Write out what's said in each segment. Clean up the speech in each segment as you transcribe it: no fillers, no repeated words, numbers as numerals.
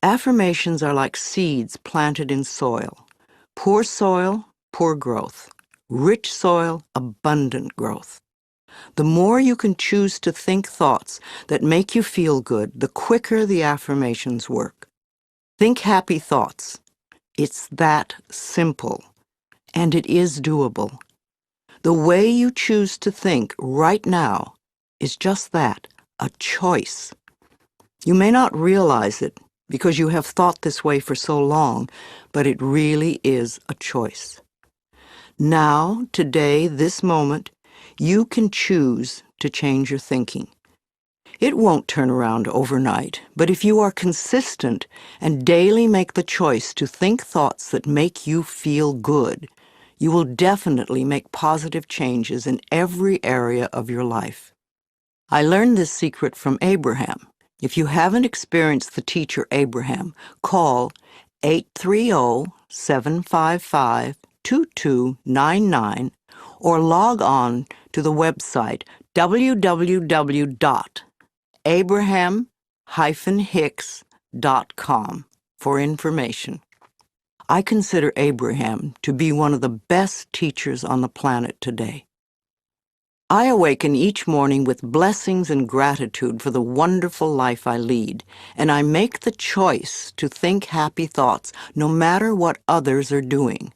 Affirmations are like seeds planted in soil. Poor soil, poor growth. Rich soil, abundant growth. The more you can choose to think thoughts that make you feel good, the quicker the affirmations work. Think happy thoughts. It's that simple, and it is doable. The way you choose to think right now is just that, a choice. You may not realize it because you have thought this way for so long, but it really is a choice. Now, today, this moment, you can choose to change your thinking. It won't turn around overnight, but if you are consistent and daily make the choice to think thoughts that make you feel good, you will definitely make positive changes in every area of your life. I learned this secret from Abraham. If you haven't experienced the teacher Abraham, call 830-755-2299 or log on to the website www.abraham-hicks.com for information. I consider Abraham to be one of the best teachers on the planet today. I awaken each morning with blessings and gratitude for the wonderful life I lead, and I make the choice to think happy thoughts no matter what others are doing.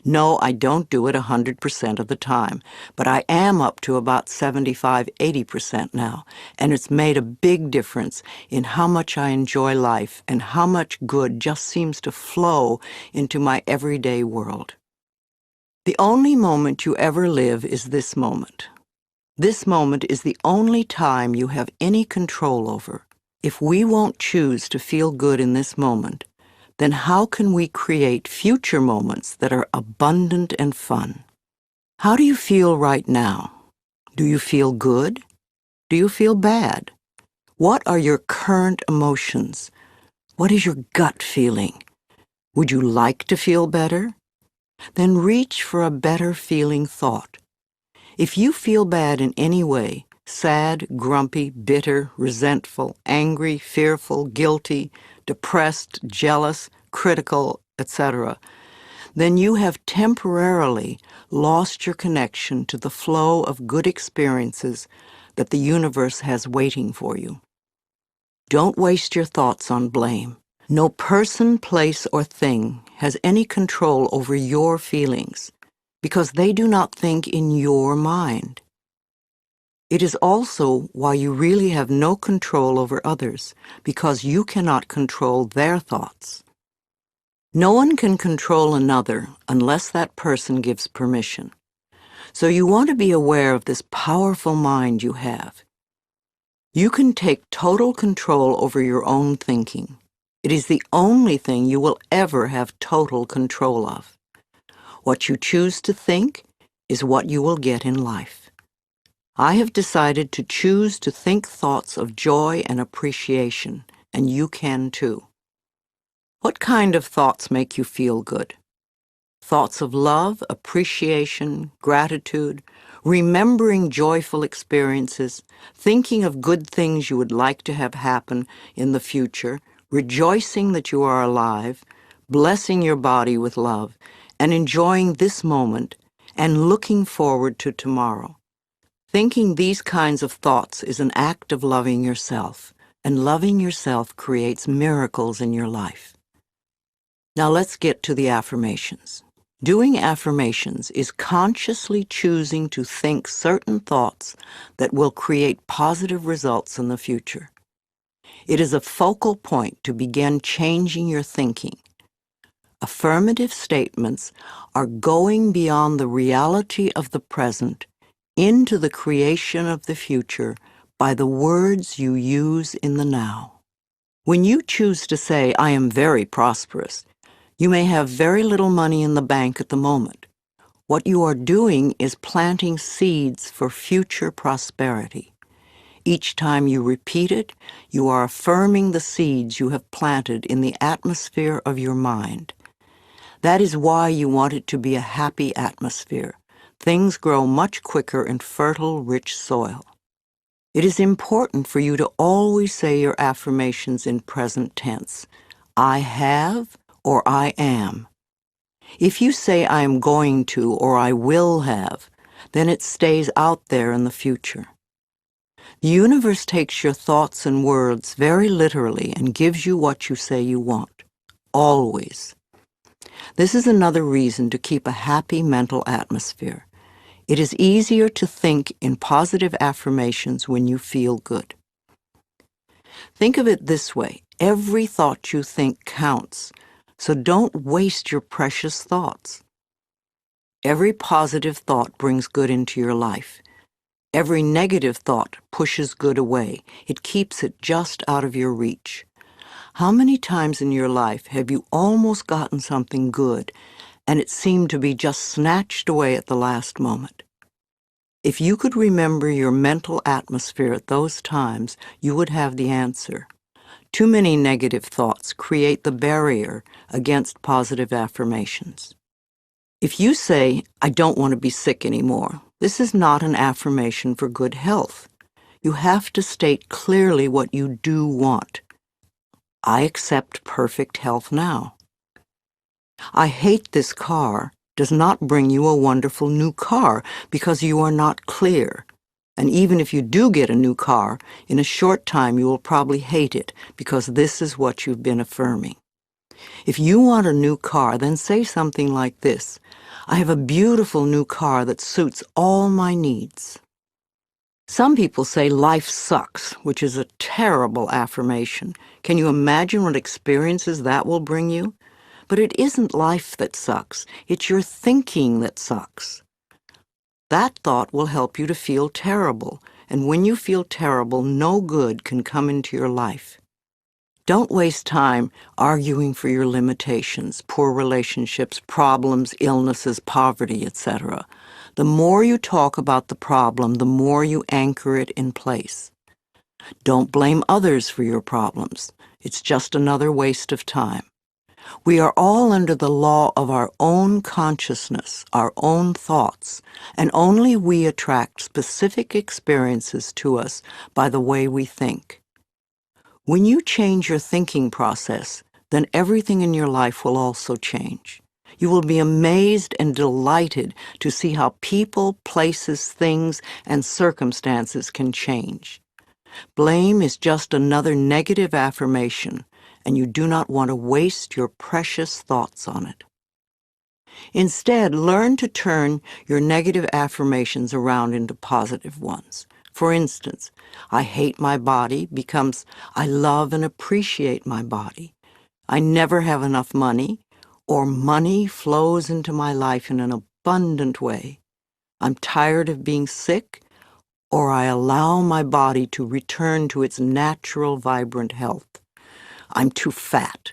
No, I don't do it 100% of the time, but I am up to about 75–80% now, and it's made a big difference in how much I enjoy life and how much good just seems to flow into my everyday world. The only moment you ever live is this moment. This moment is the only time you have any control over. If we won't choose to feel good in this moment, then how can we create future moments that are abundant and fun? How do you feel right now? Do you feel good? Do you feel bad? What are your current emotions? What is your gut feeling? Would you like to feel better? Then reach for a better feeling thought. If you feel bad in any way, sad, grumpy, bitter, resentful, angry, fearful, guilty, depressed, jealous, critical, etc., then you have temporarily lost your connection to the flow of good experiences that the universe has waiting for you. Don't waste your thoughts on blame. No person, place, or thing has any control over your feelings, because they do not think in your mind. It is also why you really have no control over others, because you cannot control their thoughts. No one can control another unless that person gives permission. So you want to be aware of this powerful mind you have. You can take total control over your own thinking. It is the only thing you will ever have total control of. What you choose to think is what you will get in life. I have decided to choose to think thoughts of joy and appreciation, and you can too. What kind of thoughts make you feel good? Thoughts of love, appreciation, gratitude, remembering joyful experiences, thinking of good things you would like to have happen in the future, rejoicing that you are alive, blessing your body with love, and enjoying this moment and looking forward to tomorrow. Thinking these kinds of thoughts is an act of loving yourself, and loving yourself creates miracles in your life. Now let's get to the affirmations. Doing affirmations is consciously choosing to think certain thoughts that will create positive results in the future. It is a focal point to begin changing your thinking. Affirmative statements are going beyond the reality of the present into the creation of the future by the words you use in the now. When you choose to say, "I am very prosperous," you may have very little money in the bank at the moment. What you are doing is planting seeds for future prosperity. Each time you repeat it, you are affirming the seeds you have planted in the atmosphere of your mind. That is why you want it to be a happy atmosphere. Things grow much quicker in fertile, rich soil. It is important for you to always say your affirmations in present tense. I have or I am. If you say I am going to or I will have, then it stays out there in the future. The universe takes your thoughts and words very literally and gives you what you say you want. Always. This is another reason to keep a happy mental atmosphere. It is easier to think in positive affirmations when you feel good. Think of it this way. Every thought you think counts, so don't waste your precious thoughts. Every positive thought brings good into your life. Every negative thought pushes good away. It keeps it just out of your reach. How many times in your life have you almost gotten something good and it seemed to be just snatched away at the last moment? If you could remember your mental atmosphere at those times, you would have the answer. Too many negative thoughts create the barrier against positive affirmations. If you say, I don't want to be sick anymore, this is not an affirmation for good health. You have to state clearly what you do want. I accept perfect health now. I hate this car does not bring you a wonderful new car because you are not clear. And even if you do get a new car, in a short time you will probably hate it because this is what you've been affirming. If you want a new car, then say something like this: I have a beautiful new car that suits all my needs. Some people say life sucks, which is a terrible affirmation. Can you imagine what experiences that will bring you? But it isn't life that sucks. It's your thinking that sucks. That thought will help you to feel terrible, and when you feel terrible, no good can come into your life. Don't waste time arguing for your limitations, poor relationships, problems, illnesses, poverty, etc. The more you talk about the problem, the more you anchor it in place. Don't blame others for your problems. It's just another waste of time. We are all under the law of our own consciousness, our own thoughts, and only we attract specific experiences to us by the way we think. When you change your thinking process, then everything in your life will also change. You will be amazed and delighted to see how people, places, things, and circumstances can change. Blame is just another negative affirmation, and you do not want to waste your precious thoughts on it. Instead, learn to turn your negative affirmations around into positive ones. For instance, I hate my body becomes I love and appreciate my body. I never have enough money, or money flows into my life in an abundant way. I'm tired of being sick, or I allow my body to return to its natural, vibrant health. I'm too fat,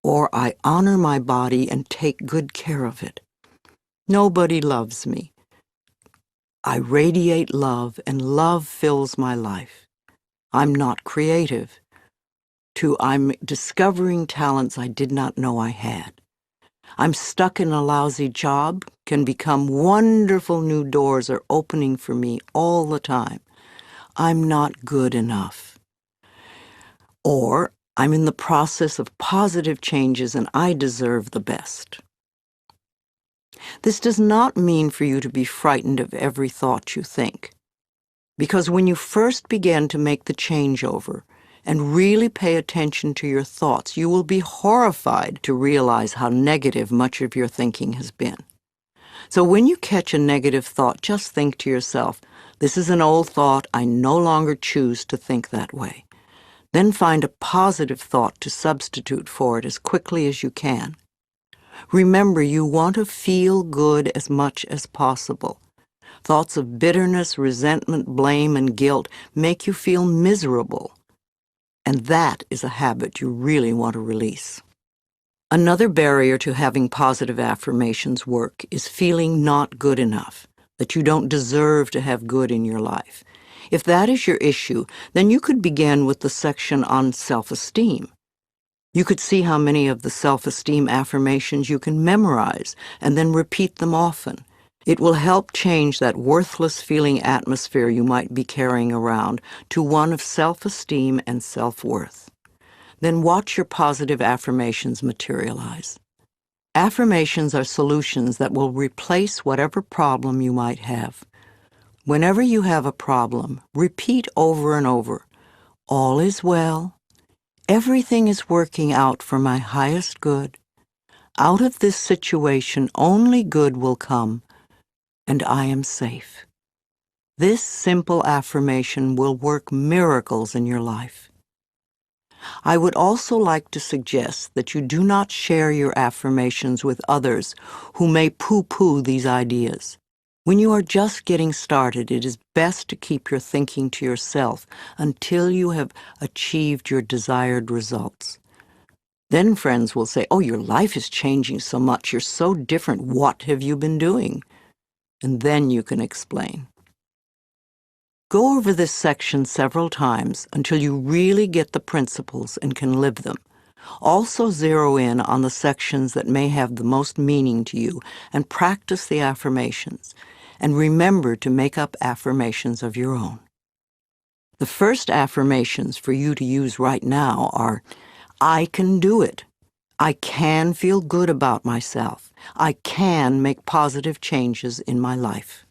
or I honor my body and take good care of it. Nobody loves me. I radiate love, and love fills my life. I'm not creative. I'm discovering talents I did not know I had. I'm stuck in a lousy job, can become wonderful new doors are opening for me all the time. I'm not good enough. Or I'm in the process of positive changes and I deserve the best. This does not mean for you to be frightened of every thought you think, because when you first begin to make the changeover and really pay attention to your thoughts, you will be horrified to realize how negative much of your thinking has been. So when you catch a negative thought, just think to yourself, this is an old thought, I no longer choose to think that way. Then find a positive thought to substitute for it as quickly as you can. Remember, you want to feel good as much as possible. Thoughts of bitterness, resentment, blame, and guilt make you feel miserable. And that is a habit you really want to release. Another barrier to having positive affirmations work is feeling not good enough, that you don't deserve to have good in your life. If that is your issue, then you could begin with the section on self-esteem. You could see how many of the self-esteem affirmations you can memorize and then repeat them often. It will help change that worthless feeling atmosphere you might be carrying around to one of self-esteem and self-worth. Then watch your positive affirmations materialize. Affirmations are solutions that will replace whatever problem you might have. Whenever you have a problem, repeat over and over, "All is well. Everything is working out for my highest good. Out of this situation, only good will come, and I am safe." This simple affirmation will work miracles in your life. I would also like to suggest that you do not share your affirmations with others who may poo-poo these ideas. When you are just getting started, it is best to keep your thinking to yourself until you have achieved your desired results. Then friends will say, "Oh, your life is changing so much. You're so different. What have you been doing?" And then you can explain. Go over this section several times until you really get the principles and can live them. Also zero in on the sections that may have the most meaning to you and practice the affirmations. And remember to make up affirmations of your own. The first affirmations for you to use right now are, "I can do it. I can feel good about myself. I can make positive changes in my life."